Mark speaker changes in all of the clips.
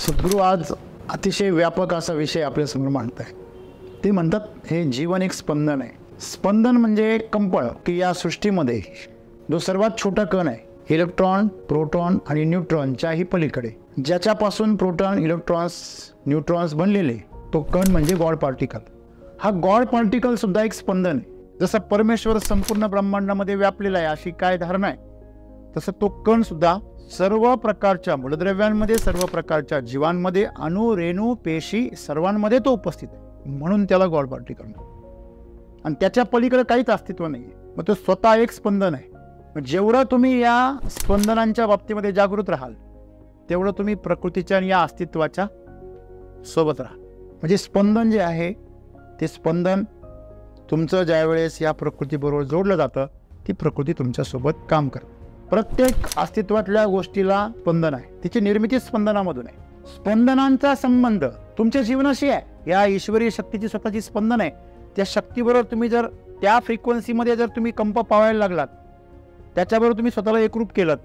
Speaker 1: सद्गुरू आज अतिशय व्यापक असा विषय आपल्यासमोर मांडत आहे. ते म्हणतात हे जीवन एक स्पंदन आहे. स्पंदन म्हणजे कंपन की या सृष्टीमध्ये जो सर्वात छोटा कण आहे, इलेक्ट्रॉन, प्रोटॉन आणि न्यूट्रॉनच्याही पलीकडे, ज्याच्यापासून प्रोटॉन, इलेक्ट्रॉन्स, न्यूट्रॉन्स बनलेले तो कण म्हणजे गॉड पार्टिकल. हा गॉड पार्टिकल सुद्धा एक स्पंदन आहे. जसा परमेश्वर संपूर्ण ब्रह्मांडामध्ये व्यापलेला आहे अशी काय धारणा आहे, तसं तो कण सुद्धा सर्व प्रकारच्या मूलद्रव्यांमध्ये, सर्व प्रकारच्या जीवांमध्ये, अणु, रेणू, पेशी सर्वांमध्ये तो उपस्थित आहे. म्हणून त्याला गॉड पार्टिकल म्हणतात. आणि त्याच्या पलीकडे काहीच अस्तित्व नाही. मग तो स्वतः एक स्पंदन आहे. जेवढं तुम्ही या स्पंदनांच्या बाबतीमध्ये जागृत राहाल, तेवढं तुम्ही प्रकृतीच्या आणि या अस्तित्वाच्या सोबत राहाल. म्हणजे स्पंदन जे आहे ते स्पंदन तुमचं ज्यावेळेस या प्रकृतीबरोबर जोडलं जातं, ती प्रकृती तुमच्यासोबत काम करते. प्रत्येक अस्तित्वातल्या गोष्टीला स्पंदन आहे. तिची निर्मिती स्पंदनामधून आहे. स्पंदनांचा संबंध तुमच्या जीवनाशी आहे. या ईश्वरीय शक्तीची स्वतःची स्पंदन आहे. त्या शक्तीबरोबर तुम्ही जर त्या फ्रिक्वेन्सीमध्ये जर तुम्ही कंप पावायला लागलात, त्याच्याबरोबर तुम्ही स्वतःला एकरूप केलं,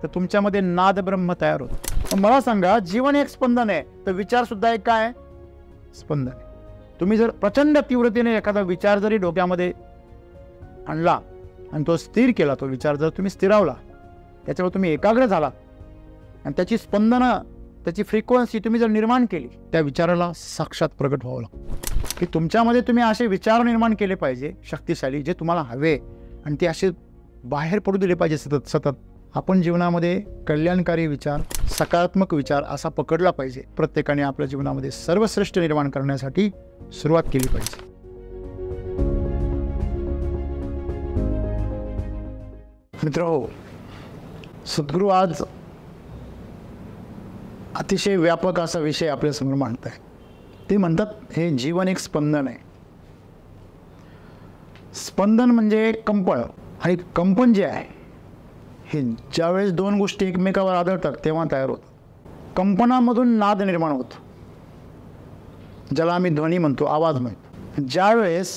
Speaker 1: तर तुमच्यामध्ये नाद ब्रह्म तयार होतं. मला सांगा, जीवन एक स्पंदन आहे, तर विचार सुद्धा एक काय स्पंदन आहे. तुम्ही जर प्रचंड तीव्रतेने एखादा विचार जरी डोक्यामध्ये आणला आणि तो स्थिर केला, तो विचार जर तुम्ही स्थिरावला, त्याच्यावर तुम्ही एकाग्र झाला आणि त्याची स्पंदनं, त्याची फ्रिक्वेन्सी तुम्ही जर निर्माण केली, त्या विचाराला साक्षात प्रगट व्हावं लागतं. की तुमच्यामध्ये तुम्ही असे विचार निर्माण केले पाहिजे शक्तिशाली, जे तुम्हाला हवे, आणि ते असे बाहेर पडू दिले पाहिजे सतत सतत. आपण जीवनामध्ये कल्याणकारी विचार, सकारात्मक विचार असा पकडला पाहिजे. प्रत्येकाने आपल्या जीवनामध्ये सर्वश्रेष्ठ निर्माण करण्यासाठी सुरुवात केली पाहिजे. मित्रहो, सद्गुरू आज अतिशय व्यापक असा विषय आपल्यासमोर मांडत आहे. ते म्हणतात हे जीवन एक स्पंदन आहे. स्पंदन म्हणजे कंपन. आणि कंपन जे आहे हे ज्यावेळेस दोन गोष्टी एकमेकावर आदळतात तेव्हा तयार होतं. कंपनामधून नाद निर्माण होतो, ज्याला आम्ही ध्वनी म्हणतो, आवाज म्हणतो. ज्यावेळेस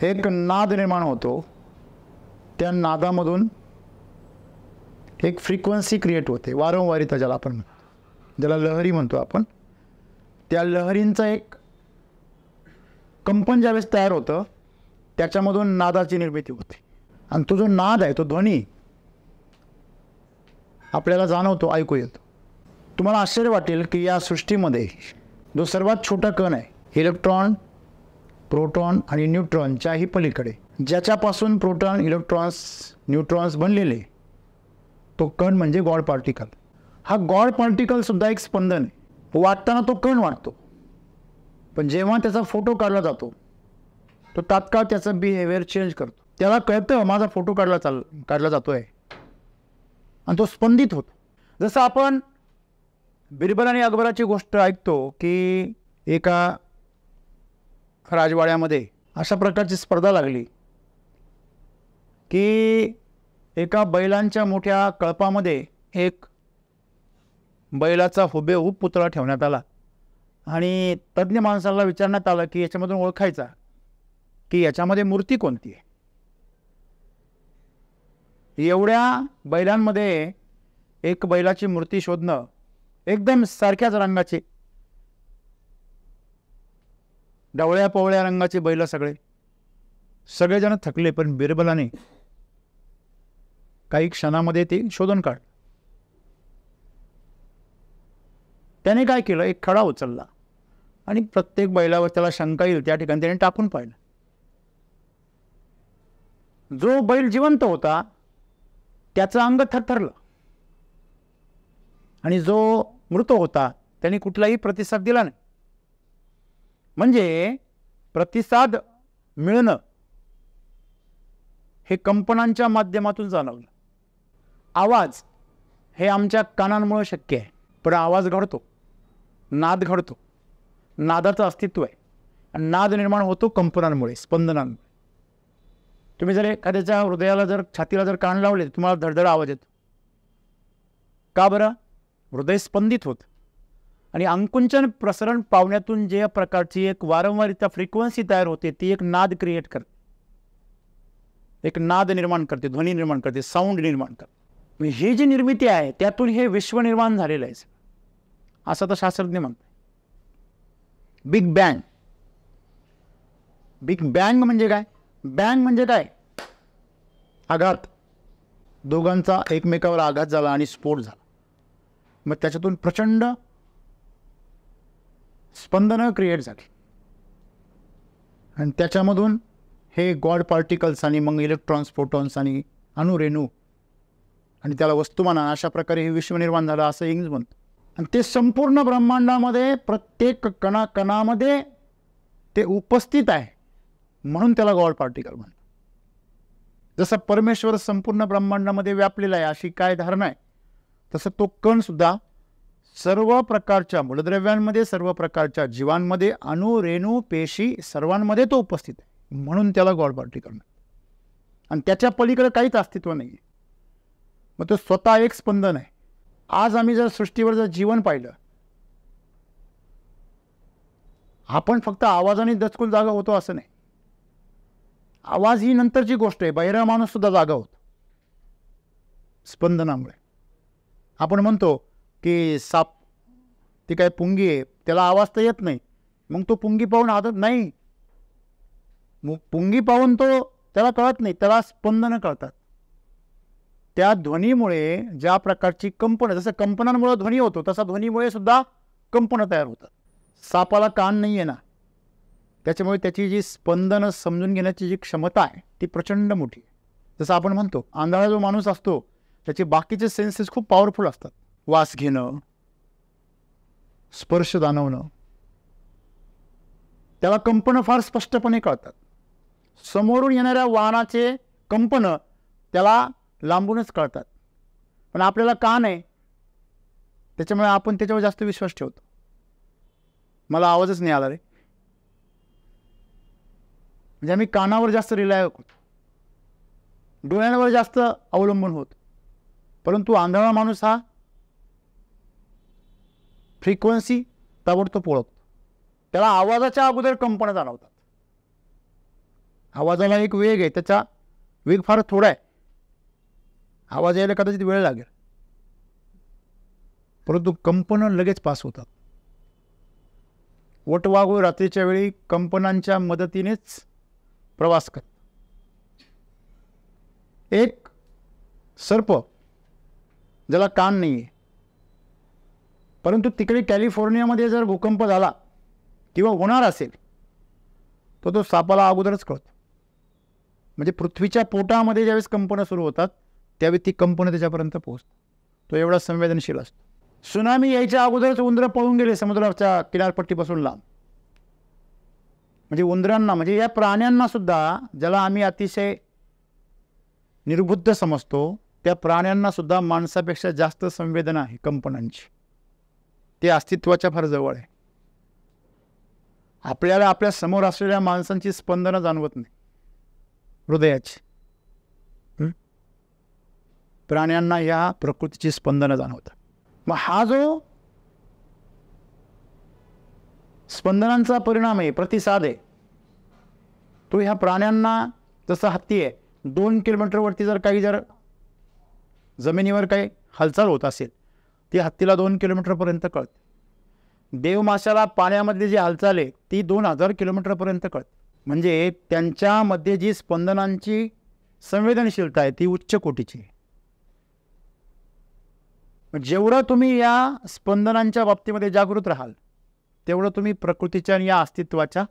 Speaker 1: एक नाद निर्माण होतो, त्या नादामधून एक फ्रिक्वेन्सी क्रिएट होते, वारंवारिता ज्याला आपण म्हणतो, ज्याला लहरी म्हणतो आपण. त्या लहरींचं एक कंपन ज्यावेळेस तयार होतं, त्याच्यामधून नादाची निर्मिती होते. आणि तो जो नाद आहे, तो ध्वनी आपल्याला जाणवतो, ऐकू येतो. तुम्हाला आश्चर्य वाटेल की या सृष्टीमध्ये जो सर्वात छोटा कण आहे, इलेक्ट्रॉन, प्रोटॉन आणि न्यूट्रॉनच्याही पलीकडे, ज्याच्यापासून प्रोटॉन, इलेक्ट्रॉन्स, न्यूट्रॉन्स बनलेले तो कण म्हणजे गॉड पार्टिकल. हा गॉड पार्टिकल सुद्धा एक स्पंदन आहे. वाटताना तो कण वाटतो, पण जेव्हा त्याचा फोटो काढला जातो, तो तात्काळ त्याचा बिहेवियर चेंज करतो. त्याला कळतं माझा फोटो काढला जातोय, आणि तो स्पंदित होतो. जसं आपण बिरबल आणि अकबराची गोष्ट ऐकतो की एका राजवाड्यामध्ये अशा प्रकारची स्पर्धा लागली की एका बैलांच्या मोठ्या कळपामध्ये एक बैलाचा हुबेहूब पुतळा ठेवण्यात आला. आणि तज्ज्ञ माणसाला विचारण्यात आलं की याच्यामधून ओळखायचा की याच्यामध्ये मूर्ती कोणती आहे. एवढ्या बैलांमध्ये एक बैलाची मूर्ती शोधणं, एकदम सारख्याच रंगाचे, ढवळ्या पवळ्या रंगाचे बैल, सगळेजण थकले. पण बिरबलाने काही क्षणामध्ये ते शोधून काढ. त्याने काय केलं, एक खडा उचलला आणि प्रत्येक बैलावर त्याला शंका येईल त्या ठिकाणी त्याने टाकून पाहिलं. जो बैल जिवंत होता त्याचं अंग थरथरलं, आणि जो मृत होता त्याने कुठलाही प्रतिसाद दिला नाही. म्हणजे प्रतिसाद मिळणं हे कंपनांच्या माध्यमातून जाणवलं. आवाज हे आमच्या कानांमुळे शक्य आहे, पण आवाज घडतो, नाद घडतो, नादाचं अस्तित्व आहे. आणि नाद निर्माण होतो कंपनांमुळे, स्पंदनांमुळे. तुम्ही जर एखाद्याच्या हृदयाला जर, छातीला जर कान लावले, तुम्हाला धडधड आवाज येतो. का बरं? हृदय स्पंदित होतं. आणि अंकुंचन प्रसरण पावण्यातून जे प्रकारची एक वारंवारिता, फ्रिक्वेन्सी तयार होते, ती एक नाद क्रिएट करते, एक नाद निर्माण करते, ध्वनी निर्माण करते, साऊंड निर्माण करते. ही जी निर्मिती आहे त्यातून हे विश्व निर्माण झालेलं आहे. असं तर शास्त्रज्ञ म्हणतात. Big bang. बिग बँग म्हणजे काय? बँग म्हणजे काय? आघात. दोघांचा एकमेकावर आघात झाला आणि स्फोट झाला. मग त्याच्यातून प्रचंड स्पंदनं क्रिएट झाली आणि त्याच्यामधून हे गॉड पार्टिकल्स आणि मग इलेक्ट्रॉन्स, फोटॉन्स आणि अणुरेणू आणि त्याला वस्तुमान, अशा प्रकारे हे विश्व निर्माण झालं असं इंग्ज म्हणतो. आणि ते संपूर्ण ब्रह्मांडामध्ये प्रत्येक कणाकणामध्ये ते उपस्थित आहे म्हणून त्याला गॉड पार्टिकल म्हणतात. जसं परमेश्वर संपूर्ण ब्रह्मांडामध्ये व्यापलेला आहे अशी काय धारणा आहे, तसं तो कण सुद्धा सर्व प्रकारच्या मूलद्रव्यांमध्ये, सर्व प्रकारच्या जीवांमध्ये, अणु, रेणू, पेशी सर्वांमध्ये तो उपस्थित आहे म्हणून त्याला गॉड पार्टिकल म्हणतात. आणि त्याच्या पलीकडे काहीच अस्तित्व नाही. मग तो स्वतः एक स्पंदन आहे. आज आम्ही जर सृष्टीवर जर जीवन पाहिलं, आपण फक्त आवाजाने दचकून जागा होतो असं नाही. आवाज ही नंतरची गोष्ट आहे. बहिरा माणूस सुद्धा जागा होतो स्पंदनामुळे. आपण म्हणतो की साप, ती काय पुंगी आहे, त्याला आवाज तर येत नाही, मग तो पुंगी पाहून आदत नाही. मग पुंगी पाहून तो त्याला कळत नाही, त्याला स्पंदनं कळतात. त्या ध्वनीमुळे ज्या प्रकारची कंपनं, जसं कंपनांमुळे ध्वनी होतो तसा ध्वनीमुळे सुद्धा कंपनं तयार होतात. सापाला कान नाही आहे ना, त्याच्यामुळे त्याची जी स्पंदनं समजून घेण्याची जी क्षमता आहे ती प्रचंड मोठी आहे. जसं आपण म्हणतो आंधळा जो माणूस असतो त्याचे बाकीचे सेन्सेस खूप पॉवरफुल असतात. वास घेणं, स्पर्श जाणवणं, त्याला कंपनं फार स्पष्टपणे कळतात. समोरून येणाऱ्या वाहनाचे कंपनं त्याला लांबूनच कळतात. पण आपल्याला कान आहे त्याच्यामुळे आपण त्याच्यावर जास्त विश्वास ठेवतो. मला आवाजच नाही आला रे, म्हणजे आम्ही कानावर जास्त रिलाय होतो, डोळ्यांवर जास्त अवलंबून होतो. परंतु आंधळा माणूस हा फ्रिक्वेन्सी ताबडतोब ओळखतो. त्याला आवाजाच्या अगोदर कंपनं जाणवतात. आवाजाला एक वेग आहे, त्याचा वेग फार थोडा आहे. आवाज यायला कदाचित वेळ लागेल, परंतु कंपनं लगेच पास होतात. वटवाघूळ रात्रीच्या वेळी कंपनांच्या मदतीनेच प्रवास करतात. एक सर्प ज्याला कान नाही आहे, परंतु तिकडे कॅलिफोर्नियामध्ये जर भूकंप झाला किंवा होणार असेल तर तो सापाला अगोदरच कळतो. म्हणजे पृथ्वीच्या पोटामध्ये ज्यावेळेस कंपनं सुरू होतात त्यावेळी ती कंपनं त्याच्यापर्यंत पोहोचतात. तो एवढा संवेदनशील असतो. सुनामी यायच्या अगोदरच उंदरं पळून गेले समुद्राच्या किनारपट्टीपासून लांब. म्हणजे उंदरांना, म्हणजे या प्राण्यांना सुद्धा, ज्याला आम्ही अतिशय निर्बुद्ध समजतो, त्या प्राण्यांना सुद्धा माणसापेक्षा जास्त संवेदना आहे कंपनांची. ते अस्तित्वाच्या फार जवळ आहे. आपल्याला आपल्या समोर असलेल्या माणसांची स्पंदनं जाणवत नाही, हृदयाची. प्राण्यांना या प्रकृतीची स्पंदनं जाणवतात. मग हा जो स्पंदनांचा परिणाम आहे, प्रतिसाद आहे, तो ह्या प्राण्यांना, जसं हत्ती आहे, 2 किलोमीटरवरती जर जमिनीवर काही हालचाल होत असेल ती हत्तीला 2 किलोमीटरपर्यंत कळते. देवमाशाला पाण्यामधली जी हालचाल आहे ती 2000 किलोमीटरपर्यंत कळते. म्हणजे त्यांच्यामध्ये जी स्पंदनांची संवेदनशीलता आहे ती उच्च कोटीची आहे. जेवढं तुम्ही या स्पंदनांच्या बाबतीमध्ये जागृत राहाल तेवढं तुम्ही प्रकृतीच्या आणि या अस्तित्वाच्या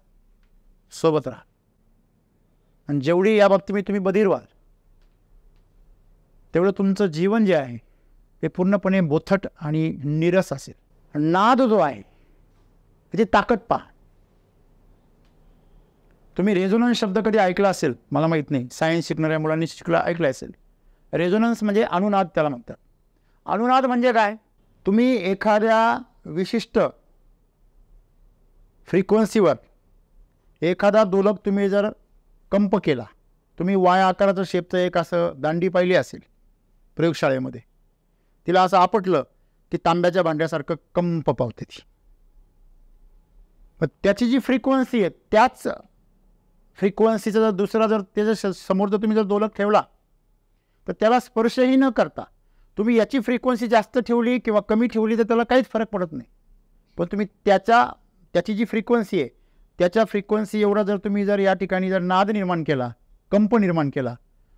Speaker 1: सोबत राहाल. आणि जेवढी या बाबतीमध्ये तुम्ही बधीर व्हाल तेवढं तुमचं जीवन जे आहे ते पूर्णपणे बोथट आणि नीरस असेल. नाद जो आहे त्याची ताकद पहा. तुम्ही रेझोनन्स शब्द कधी ऐकला असेल, मला माहीत नाही, सायन्स शिकणाऱ्या मुलांनी ऐकलं असेल. रेझोनन्स म्हणजे अनुनाद त्याला म्हणतात. अनुनाद म्हणजे काय? तुम्ही एखाद्या विशिष्ट फ्रिक्वेन्सीवर एखादा दोलक तुम्ही जर कंप केला, तुम्ही वाय आकाराचं शेपचं एक असं दांडी पाहिली असेल प्रयोगशाळेमध्ये, तिला असं आपटलं की तांब्याच्या भांड्यासारखं कंप पावते ती. पण त्याची जी फ्रिक्वेन्सी आहे त्याच फ्रिक्वेन्सीचा जर दुसरा जर त्याच्या समोर जर तुम्ही जर दोलक ठेवला तर त्याला स्पर्शही न करता तुम्ही याची फ्रिक्वेन्सी जास्त ठेवली किंवा कमी ठेवली तर त्याला काहीच फरक पडत नाही. पण तुम्ही त्याची जी फ्रिक्वेन्सी आहे त्याच्या फ्रिक्वेन्सी एवढा जर तुम्ही जर या ठिकाणी जर नाद निर्माण केला, कंप निर्माण केला,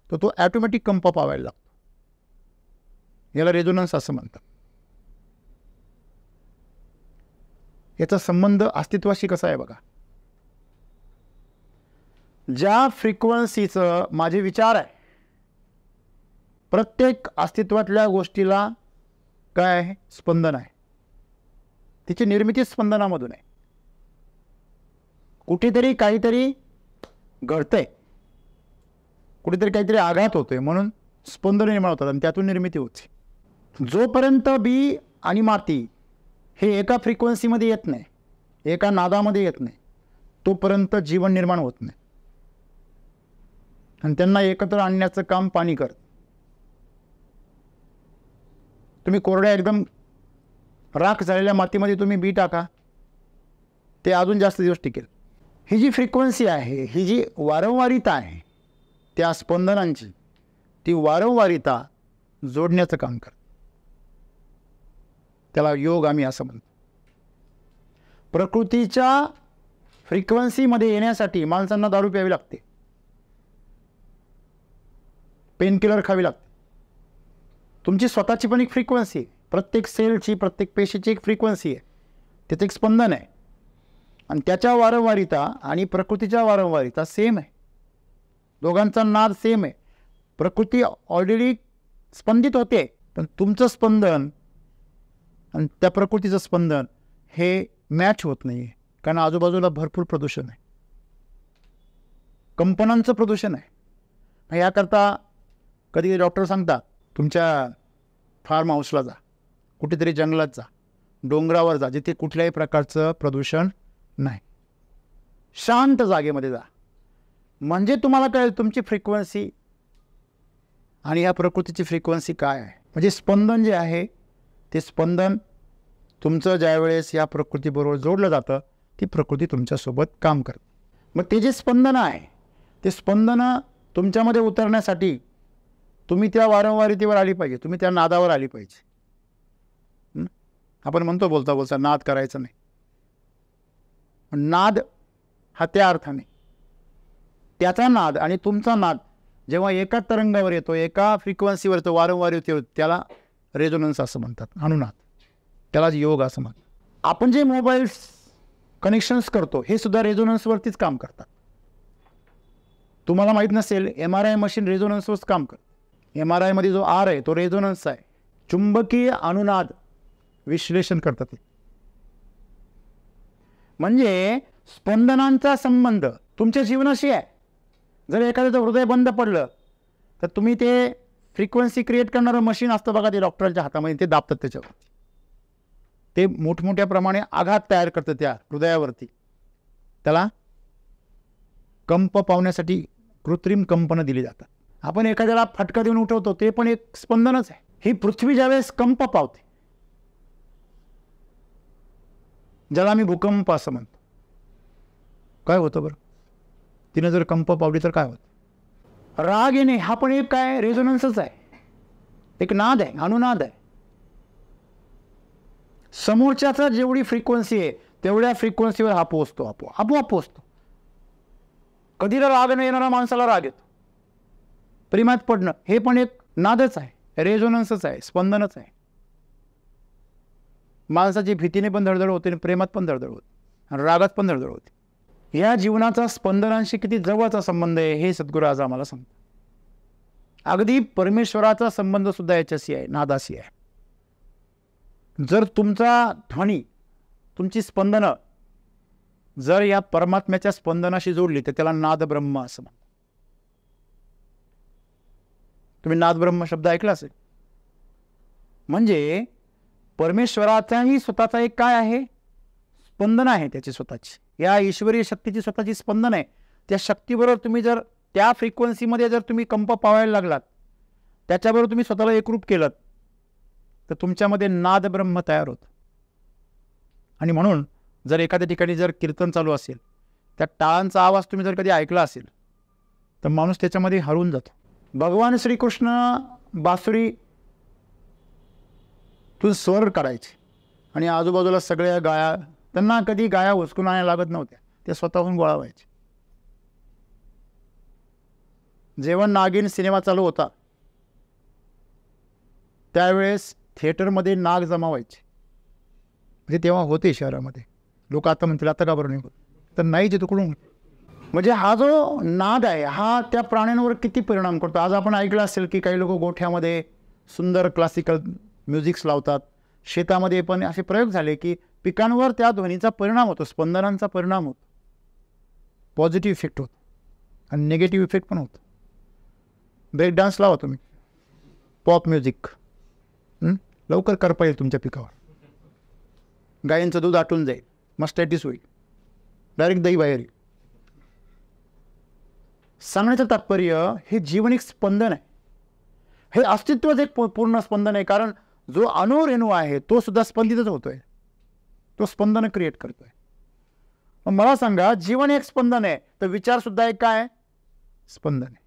Speaker 1: तर तो ॲटोमॅटिक कंप पावायला लागतो. याला रेझोनन्स असं म्हणतात. याचा संबंध अस्तित्वाशी कसा आहे बघा. ज्या फ्रिक्वेन्सीचं माझे विचार आहे, प्रत्येक अस्तित्वातल्या गोष्टीला काय आहे, स्पंदन आहे. तिची निर्मिती स्पंदनामधून आहे. कुठेतरी काहीतरी घडतंय, कुठेतरी काहीतरी आघात होतोय, म्हणून स्पंदन निर्माण होतात आणि त्यातून निर्मिती होते. जोपर्यंत बी आणि माती हे एका फ्रिक्वेन्सीमध्ये येत नाही, एका नादामध्ये येत नाही, तोपर्यंत जीवन निर्माण होत नाही. आणि त्यांना एकत्र आणण्याचं काम पाणी करत. तुम्ही कोरड्या एकदम राख झालेल्या मातीमध्ये तुम्ही बी टाका, ते अजून जास्त दिवस टिकेल. ही जी फ्रिक्वेन्सी आहे, ही जी वारंवारिता आहे त्या स्पंदनांची, ती वारंवारिता जोडण्याचं काम करते. त्याला योग आम्ही असं म्हणतो. प्रकृतीच्या फ्रिक्वेन्सीमध्ये येण्यासाठी माणसांना दारू प्यावी लागते, पेनकिलर खावी लागते. तुमची स्वतःची पण एक फ्रिक्वेन्सी आहे, प्रत्येक सेलची, प्रत्येक पेशीची एक फ्रिक्वेन्सी आहे, त्याचं एक स्पंदन आहे. आणि त्याच्या वारंवारिता आणि प्रकृतीच्या वारंवारिता सेम आहे. दोघांचा नाद सेम आहे. प्रकृती ऑलरेडी स्पंदित होते, पण तुमचं स्पंदन आणि त्या प्रकृतीचं स्पंदन हे मॅच होत नाही आहे, कारण आजूबाजूला भरपूर प्रदूषण आहे, कंपनांचं प्रदूषण आहे. याकरता कधी डॉक्टर सांगतात, तुमच्या फार्म हाऊसला जा, कुठेतरी जंगलात जा, डोंगरावर जा, जिथे कुठल्याही प्रकारचं प्रदूषण नाही, शांत जागेमध्ये जा. म्हणजे तुम्हाला कळेल तुमची फ्रिक्वेन्सी आणि या प्रकृतीची फ्रिक्वेन्सी काय आहे. म्हणजे स्पंदन जे आहे ते स्पंदन तुमचं ज्यावेळेस या प्रकृतीबरोबर जोडलं जातं, ती प्रकृती तुमच्यासोबत काम करते. मग ते जे स्पंदन आहे, ते स्पंदनं तुमच्यामध्ये उतरण्यासाठी तुम्ही त्या वारंवारितेवर आली पाहिजे, तुम्ही त्या नादावर आली पाहिजे. आपण म्हणतो बोलता बोलता नाद करायचा नाही, पण नाद हा त्या अर्थाने, त्याचा नाद आणि तुमचा नाद जेव्हा एका तरंगावर येतो, एका फ्रिक्वेन्सीवर येतो, वारंवारितेवर, त्याला रेझोनन्स असं म्हणतात, अनुनाद. त्यालाच योग असं म्हणतात. आपण जे मोबाईल कनेक्शन्स करतो हे सुद्धा रेझोनन्सवरतीच काम करतात. तुम्हाला माहीत नसेल, MRI मशीन रेझोनन्सवरच काम करतं. MRI मध्ये जो आर आहे तो रेझोनन्स आहे. चुंबकीय अनुनाद विश्लेषण करतात ते. म्हणजे स्पंदनांचा संबंध तुमच्या जीवनाशी आहे. जर एखाद्याचं हृदय बंद पडलं तर तुम्ही ते फ्रिक्वेन्सी क्रिएट करणारं मशीन असतं बघा, ते डॉक्टरांच्या हातामध्ये, ते दाबतात त्याच्यावर, ते मोठमोठ्या प्रमाणे आघात तयार करतं त्या हृदयावरती. त्याला कंप पावण्यासाठी कृत्रिम कंपनं दिली जातात. आपण एखाद्याला फटका देऊन उठवतो, ते पण एक स्पंदनच आहे. ही पृथ्वी ज्यावेळेस कंप पावते, ज्याला आम्ही भूकंप असं म्हणतो, काय होतं बरं? तिनं जर कंप पावली तर काय होतं? राग येणे हा पण एक काय रेझोनन्सच आहे, एक नाद आहे, अनुनाद आहे. समोरच्याचा जेवढी फ्रिक्वेन्सी आहे तेवढ्या फ्रिक्वेन्सीवर हा पोहोचतो, आपोआप पोहोचतो. कधीला राग न येणारा माणसाला राग येतो. प्रेमात पडणं हे पण एक नादच आहे, रेझोनन्सच आहे, स्पंदनच आहे. माणसाची भीतीने पण धडधड होते आणि प्रेमात पण धडधड होते आणि रागात पण धडधड होते. या जीवनाचा स्पंदनांशी किती जवळचा संबंध आहे हे सद्गुरू आज आम्हाला सांगतात. अगदी परमेश्वराचा संबंध सुद्धा याच्याशी आहे, नादाशी आहे. जर तुमचा ध्वनी, तुमची स्पंदनं जर या परमात्म्याच्या स्पंदनाशी जोडली तर त्याला नाद ब्रह्म असं म्हणतात. तुम्ही नाद ब्रह्म शब्द ऐकला असेल. म्हणजे परमेश्वराचाही स्वतःचा एक काय आहे, स्पंदन आहे त्याची स्वतःची. या ईश्वरीय शक्तीची स्वतःची स्पंदन आहे. त्या शक्तीबरोबर तुम्ही जर त्या फ्रिक्वेन्सीमध्ये जर तुम्ही कंप पावायला लागलात, त्याच्याबरोबर तुम्ही स्वतःला एकरूप केलं, तर तुमच्यामध्ये नाद ब्रह्म तयार होतं. आणि म्हणून जर एखाद्या ठिकाणी जर कीर्तन चालू असेल, त्या टाळांचा आवाज तुम्ही जर कधी ऐकला असेल तर माणूस त्याच्यामध्ये हरवून जातो. भगवान श्रीकृष्ण बासुरी तून स्वर काढायचे आणि आजूबाजूला सगळ्या गाया, त्यांना कधी गाया हुसकून आणायला लागत नव्हत्या, ते स्वतःहून गोळा व्हायचे. जेव्हा नागिन सिनेमा चालू होता त्यावेळेस थिएटरमध्ये नाग जमा व्हायचे. म्हणजे तेव्हा होते शहरामध्ये. लोक आता म्हणतील आता का बरं नाही होत, तर नाही जे तिकडून. म्हणजे हा जो नाद आहे हा त्या प्राण्यांवर किती परिणाम करतो. आज आपण ऐकलं असेल की काही लोक गोठ्यामध्ये सुंदर क्लासिकल म्युझिक्स लावतात. शेतामध्ये पण असे प्रयोग झाले की पिकांवर त्या ध्वनीचा परिणाम होतो, स्पंदनांचा परिणाम होतो. पॉझिटिव्ह इफेक्ट होतो आणि निगेटिव्ह इफेक्ट पण होतो. ब्रेक डान्स लावा तुम्ही, पॉप म्युझिक, लवकर करपा येईल तुमच्या पिकावर. गायींचं दूध आटून जाईल, मस्टॅटिस होईल, डायरेक्ट दही बाहेर येईल. सांगण्याचं तात्पर्य हे जीवन एक स्पंदन आहे. हे अस्तित्वच एक पूर्ण स्पंदन आहे. कारण जो अणुरेणू आहे तो सुद्धा स्पंदितच होतोय, तो स्पंदन क्रिएट करतोय. मग मला सांगा, जीवन एक स्पंदन आहे तर विचार सुद्धा एक काय स्पंदन आहे.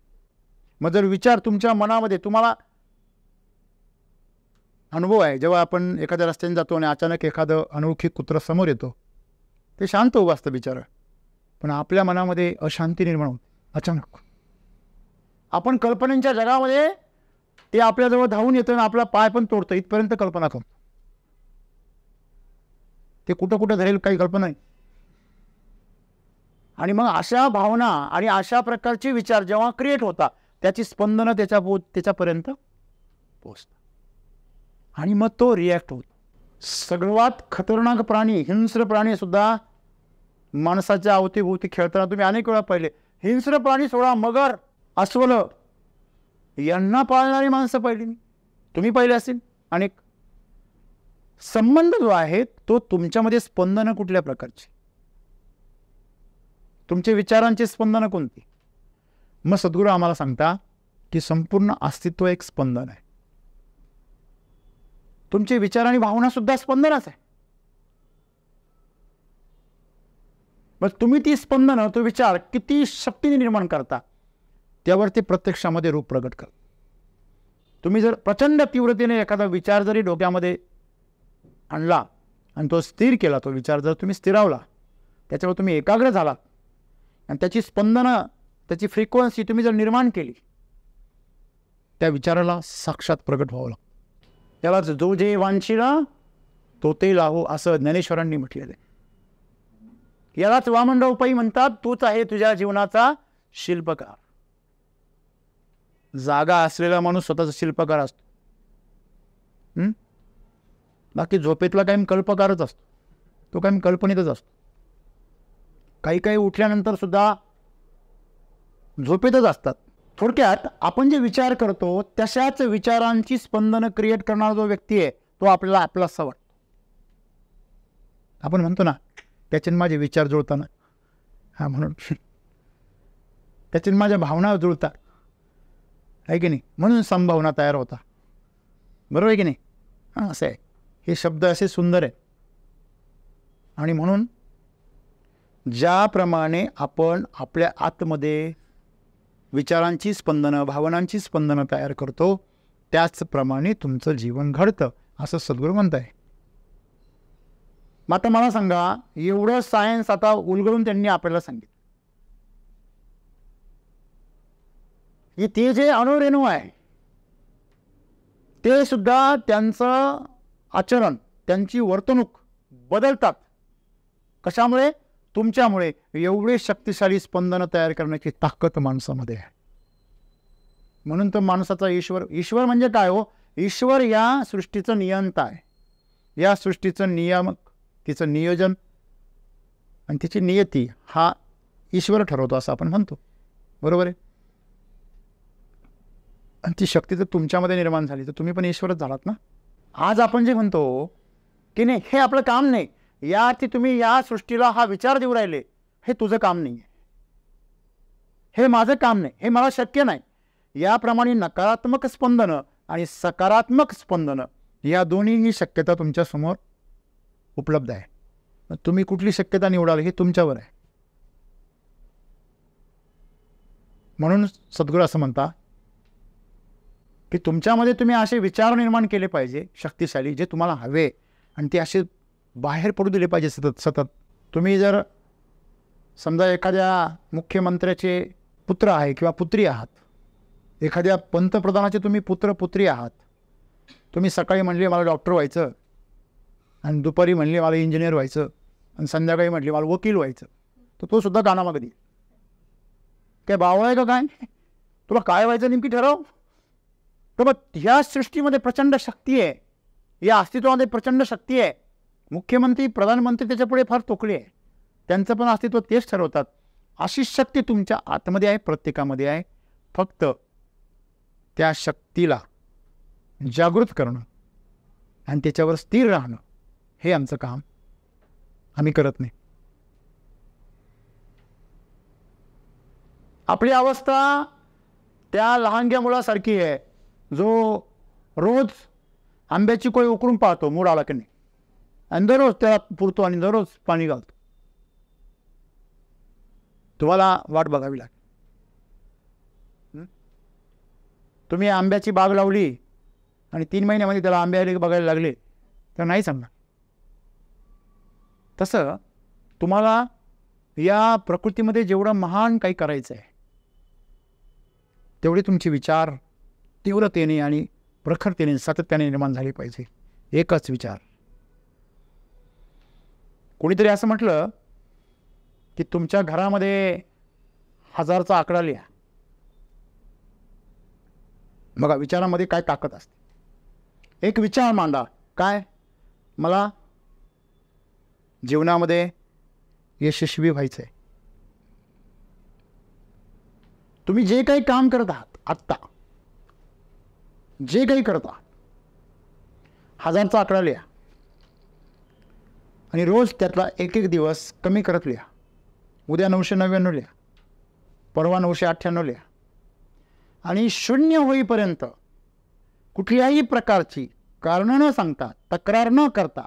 Speaker 1: मग जर विचार तुमच्या मनामध्ये, तुम्हाला अनुभव आहे, जेव्हा आपण एखाद्या रस्त्याने जातो आणि अचानक एखादं अनोळखी कुत्रं समोर येतो, ते शांत उभं असतं बिचारं, पण आपल्या मनामध्ये अशांती निर्माण होते अचानक. आपण कल्पनांच्या जगामध्ये ते आपल्याजवळ धावून येतं आणि आपला पाय पण तोडतं, इथपर्यंत कल्पना करतो. ते कुठं कुठं धरेल काही कल्पना नाही. आणि मग अशा भावना आणि अशा प्रकारचे विचार जेव्हा क्रिएट होतात त्याची स्पंदनं त्याच्यापर्यंत पोहोचतात आणि मग तो रिॲक्ट होतो. सर्वात खतरनाक प्राणी, हिंस्र प्राणी सुद्धा माणसाच्या अवतीभोवती खेळताना तुम्ही अनेक वेळा पाहिले. हिंस्र प्राणी सोडा, मगर, अस्वल यांना पाळणारी माणसं पाहिली, तुम्ही पाहिले असेल अनेक. संबंध जो आहे तो तुमच्यामध्ये स्पंदनं कुठल्या प्रकारची, तुमचे विचारांची स्पंदनं कोणती. मग सद्गुरू आम्हाला सांगता की संपूर्ण अस्तित्व एक स्पंदन आहे. तुमचे विचार आणि भावना सुद्धा स्पंदनच आहे. मग तुम्ही ती स्पंदनं, तो विचार किती शक्तीने निर्माण करता त्यावर ते प्रत्यक्षामध्ये रूप प्रगट करतात. तुम्ही जर प्रचंड तीव्रतेने एखादा विचार जरी डोक्यामध्ये आणला आणि तो स्थिर केला, तो विचार जर तुम्ही स्थिरावला, त्याच्यावर तुम्ही एकाग्र झालात आणि त्याची स्पंदनं, त्याची फ्रिक्वेन्सी तुम्ही जर निर्माण केली, त्या विचाराला साक्षात प्रगट व्हावं लागतं. त्यालाच जो जे वांछिला तो ते लाहो असं ज्ञानेश्वरांनी म्हटलेलं आहे. यालाच वामनराव पै म्हणतात, तूच आहे तुझ्या जीवनाचा शिल्पकार. जागा असलेला माणूस स्वतःचा शिल्पकार असतो. बाकी झोपेतला कायम कल्पकारच असतो, तो कायम कल्पनेतच असतो. काही काही उठल्यानंतर सुद्धा झोपेतच असतात. थोडक्यात आपण जे विचार करतो तशाच विचारांची स्पंदनं क्रिएट करणारा जो व्यक्ती आहे तो आपल्याला आपलासा वाटतो. आपण म्हणतो ना, त्याच्याने माझे विचार जुळताना, हा म्हणून त्याच्याने माझ्या भावना जुळतात, आहे की नाही, म्हणून संभावना तयार होता. बरोबर आहे की नाही. हां, असं आहे. हे शब्द असे सुंदर आहे. आणि म्हणून ज्याप्रमाणे आपण आपल्या आतमध्ये विचारांची स्पंदनं, भावनांची स्पंदनं तयार करतो त्याचप्रमाणे तुमचं जीवन घडतं असं सद्गुरू म्हणत आहे. मग आता मला सांगा, एवढं सायन्स आता उलगडून त्यांनी आपल्याला सांगितलं की ते जे अणुरेणू आहे ते सुद्धा त्यांचं आचरण, त्यांची वर्तणूक बदलतात. कशामुळे? तुमच्यामुळे. एवढे शक्तिशाली स्पंदनं तयार करण्याची ताकद माणसामध्ये आहे. म्हणून तर माणसाचा ईश्वर म्हणजे काय हो? ईश्वर या सृष्टीचं नियंता आहे. या सृष्टीचं नियामक, तिचं नियोजन आणि तिची नियती हा ईश्वर ठरवतो असं आपण म्हणतो. बरोबर आहे. आणि ती शक्ती जर तुमच्यामध्ये निर्माण झाली तर तुम्ही पण ईश्वरच झालात ना. आज आपण जे म्हणतो की नाही हे आपलं काम नाही, याची तुम्ही या सृष्टीला हा विचार देऊ राहिले, हे तुझं काम नाही आहे, हे माझं काम नाही, हे मला शक्य नाही. याप्रमाणे नकारात्मक स्पंदनं आणि सकारात्मक स्पंदनं या दोन्हीही शक्यता तुमच्यासमोर उपलब्ध आहे. तुम्ही कुठली शक्यता निवडाल हे तुमच्यावर आहे. म्हणून सद्गुरू असं म्हणता की तुमच्यामध्ये तुम्ही असे विचार निर्माण केले पाहिजे शक्तिशाली, जे तुम्हाला हवे, आणि ते असे बाहेर पडू दिले पाहिजे सतत सतत. तुम्ही जर समजा एखाद्या मुख्यमंत्र्याचे पुत्र आहे किंवा पुत्री आहात, एखाद्या पंतप्रधानाचे तुम्ही पुत्र पुत्री आहात, तुम्ही सकाळी म्हणले मला डॉक्टर व्हायचं आणि दुपारी म्हणले मला इंजिनियर व्हायचं आणि संध्याकाळी म्हटले मला वकील व्हायचं, तर तो सुद्धा कानामागे देईल. काय बावळा आहे का काय? तुला काय व्हायचं नेमकी ठरव. तर मग ह्या सृष्टीमध्ये प्रचंड शक्ती आहे, या अस्तित्वामध्ये प्रचंड शक्ती आहे. मुख्यमंत्री प्रधानमंत्री त्याच्यापुढे फार तोकळे आहे, त्यांचं पण अस्तित्व तेच ठरवतात. अशी शक्ती तुमच्या आतमध्ये आहे, प्रत्येकामध्ये आहे. फक्त त्या शक्तीला जागृत करणं आणि त्याच्यावर स्थिर राहणं हे आमचं काम. आम्ही करत नाही. आपली अवस्था त्या लहानग्या मुलासारखी आहे जो रोज आंब्याची कोळी उकळून पाहतो मूड आला की नाही, आणि दररोज त्याला पुरतो आणि दररोज पाणी घालतो. तुम्हाला वाट बघावी लागेल. तुम्ही आंब्याची बाग लावली आणि 3 महिन्यामध्ये त्याला आंबे बघायला लागले तर नाही सांगणार. तसं तुम्हाला या प्रकृतीमध्ये जेवढं महान काही करायचं आहे तेवढे तुमचे विचार तीव्रतेने आणि प्रखरतेने सातत्याने निर्माण झाले पाहिजे. एकच विचार. कोणीतरी असं म्हटलं की तुमच्या घरामध्ये 1000चा आकडा लिहा. बघा विचारामध्ये काय ताकद असते. एक विचार मांडा, काय मला जीवनामध्ये यशस्वी व्हायचं आहे. तुम्ही जे काही काम करत आहात आत्ता, जे काही करत आहात, 1000चा आकडा लिहा आणि रोज त्यातला एक एक दिवस कमी करत लिहा. उद्या 999 लिहा, परवा 998 लिहा आणि 0 होईपर्यंत कुठल्याही प्रकारची कारणं न सांगता, तक्रार न करता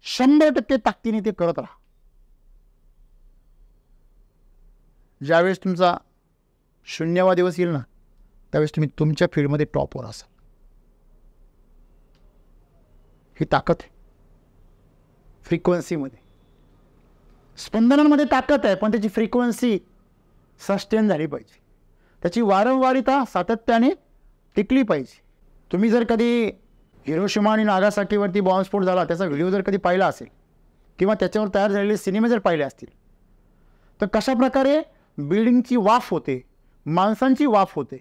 Speaker 1: 100% ताकदीने ते करत राहा. ज्यावेळेस तुमचा 0वा दिवस येईल ना, त्यावेळेस तुम्ही तुमच्या फील्डमध्ये टॉपवर असाल. ही ताकद आहे. फ्रिक्वेन्सीमध्ये, स्पंदनांमध्ये ताकद आहे, पण त्याची फ्रिक्वेन्सी सस्टेन झाली पाहिजे. त्याची वारंवारिता सातत्याने टिकली पाहिजे. तुम्ही जर कधी हिरोशिमा आणि नागासाकीवरती बॉम्बस्फोट झाला त्याचा व्हिडिओ जर कधी पाहिला असेल किंवा त्याच्यावर तयार झालेले सिनेमे जर पाहिले असतील तर कशा प्रकारे बिल्डिंगची वाफ होते, माणसांची वाफ होते,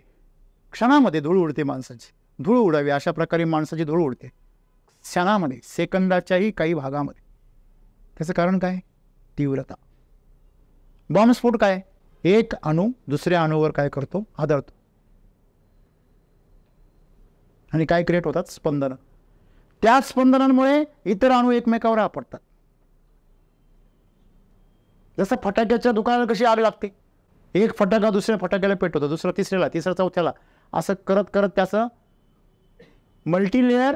Speaker 1: क्षणामध्ये धूळ उडते. माणसाची धूळ उडावी अशा प्रकारे माणसाची धूळ उडते क्षणामध्ये, सेकंदाच्याही काही भागामध्ये. त्याचं कारण काय? तीव्रता. बॉम्बस्फोट काय? एक अणू दुसऱ्या अणूवर काय करतो? आदळतो आणि काय क्रिएट होतात? स्पंदनं. त्या स्पंदनांमुळे इतर अणू एकमेकावर आपटतात. जसं फटाक्याच्या दुकानाला कशी आग लागते, एक फटाका दुसऱ्या फटाक्याला पेटवतो, दुसरा तिसऱ्याला, तिसरा चौथ्याला, असं करत करत त्याचं मल्टीलेअर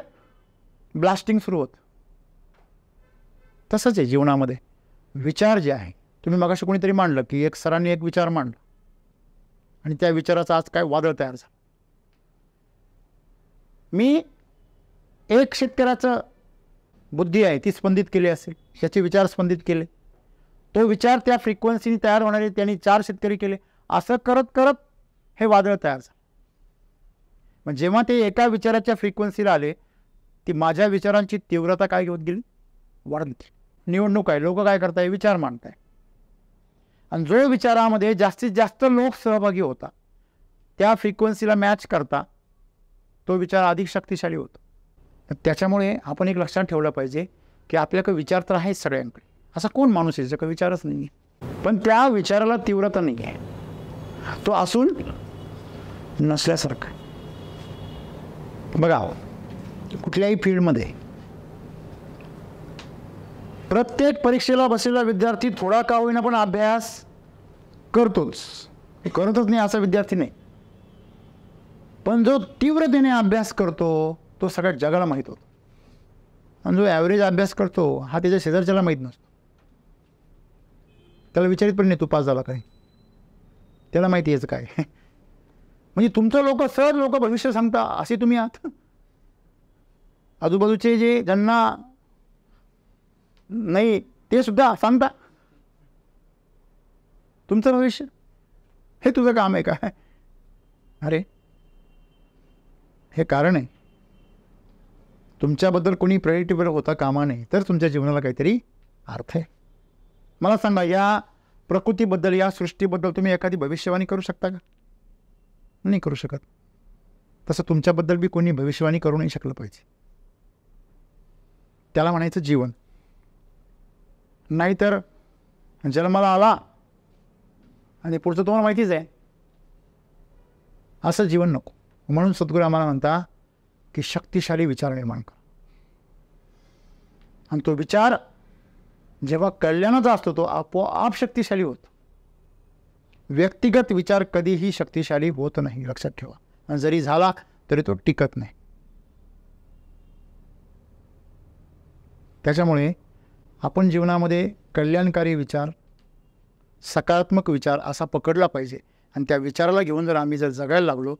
Speaker 1: ब्लास्टिंग सुरू होतं. तसंच आहे जीवनामध्ये. विचार जे आहे, तुम्ही मगाशी कोणीतरी मांडलं की एक सरांनी एक विचार मांडला आणि त्या विचाराचा आज काय वादळ तयार झालं. मी एक शेतकऱ्याचं बुद्धी आहे ती स्पंदित केली असेल, त्याचे विचार स्पंदित केले, तो विचार त्या फ्रिक्वेन्सीने तयार होणारे त्यांनी 4 शेतकरी केले. असं करत करत हे वादळ तयार झालं. मग जेव्हा ते एका विचाराच्या फ्रिक्वेन्सीला आले, ती माझ्या विचारांची तीव्रता काय होत गेली? वाढली. निवडणूक आहे, लोक काय करताय? विचार मांडताय. आणि जो विचारामध्ये जास्तीत जास्त लोक सहभागी होता, त्या फ्रिक्वेन्सीला मॅच करता तो विचार अधिक शक्तिशाली होतो. त्याच्यामुळे आपण एक लक्षात ठेवलं पाहिजे की आपल्याकडे विचार तर आहेच सगळ्यांकडे. असा कोण माणूस आहे ज्याचा विचारच नाही आहे, पण त्या विचाराला तीव्रता नाही आहे, तो असून नसल्यासारखं. बघा, कुठल्याही फील्डमध्ये प्रत्येक परीक्षेला बसलेला विद्यार्थी थोडा का होईना पण अभ्यास करतोच. करतच नाही असा विद्यार्थी नाही, पण जो तीव्रतेने अभ्यास करतो तो सगळ्या जगाला माहीत होतो. आणि जो ॲव्हरेज अभ्यास करतो हा त्याच्या शेजारच्याला माहीत नसतो. त्याला विचारित पण नाही तू पास झाला काय, त्याला माहिती याचं काय. म्हणजे तुमचं लोक सहज लोक भविष्य सांगता असे तुम्ही आहात. आजूबाजूचे जे ज्यांना नाही ते सुद्धा सांगता. तुमचं भविष्य हे तुझं काम आहे का? अरे हे कारण आहे. तुमच्याबद्दल कोणी प्रेडिक्टेबल होता कामा नये, तर तुमच्या जीवनाला काहीतरी अर्थ आहे. मला सांगा, या प्रकृतीबद्दल, या सृष्टीबद्दल तुम्ही एखादी भविष्यवाणी करू शकता का? नाही करू शकत. तसं तुमच्याबद्दल बी कोणी भविष्यवाणी करू नाही शकलं पाहिजे. त्याला म्हणायचं जीवन. नाहीतर जन्माला आला आणि पुढचं तुम्हाला माहितीच आहे, असं जीवन नको. म्हणून सद्गुरू आम्हाला म्हणता की शक्तिशाली विचार निर्माण करा. आणि तो विचार जेव्हा कल्याणाचा असतो तो आपोआप शक्तिशाली होतो. व्यक्तिगत विचार कधीही शक्तिशाली होत नाही, लक्षात ठेवा. आणि जरी झाला तरी तो टिकत नाही. त्याच्यामुळे आपण जीवनामध्ये कल्याणकारी विचार, सकारात्मक विचार असा पकडला पाहिजे. आणि त्या विचाराला घेऊन जर जगायला लागलो,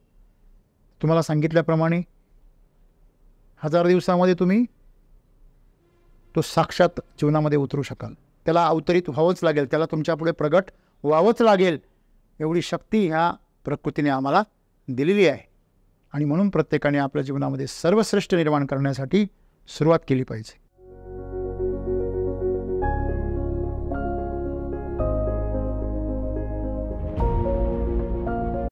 Speaker 1: तुम्हाला सांगितल्याप्रमाणे 1000 दिवसामध्ये तुम्ही तो साक्षात जीवनामध्ये उतरू शकाल. त्याला अवतरित व्हावंच लागेल, त्याला तुमच्या पुढे प्रगट व्हावंच लागेल. एवढी शक्ती ह्या प्रकृतीने आम्हाला दिलेली आहे. आणि म्हणून प्रत्येकाने आपल्या जीवनामध्ये सर्वश्रेष्ठ निर्माण करण्यासाठी सुरुवात केली पाहिजे.